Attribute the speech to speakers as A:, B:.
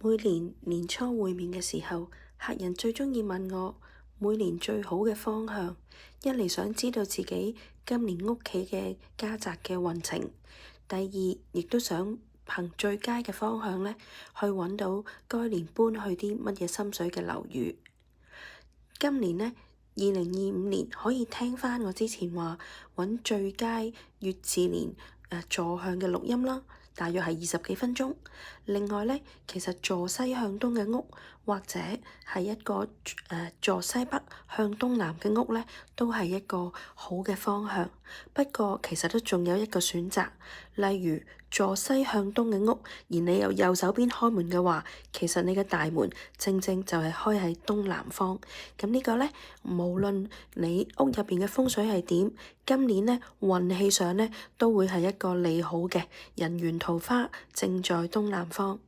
A: 每年年初會面嘅時候，客人最鍾意問我每年最好嘅方向。一嚟想知道自己今年屋企嘅家宅嘅運程，第二亦都想憑最佳嘅方向呢，去揾到該年搬去啲乜嘢心水嘅樓宇。今年呢，2025年可以聽返我之前話揾最佳月至年坐向嘅錄音啦。大約係20幾分鐘。另外呢，其實坐西向東嘅屋，或者係一個坐西北向東南嘅屋呢，都係一個好嘅方向。不過其實都仲有一個選擇，例如坐西向東嘅屋，而你由右手邊開門嘅話，其實你嘅大門正正就係開喺東南方。咁呢個呢，無論你屋入邊嘅風水係點，今年呢運氣上呢都會係一個利好嘅，人緣桃花正在東南方。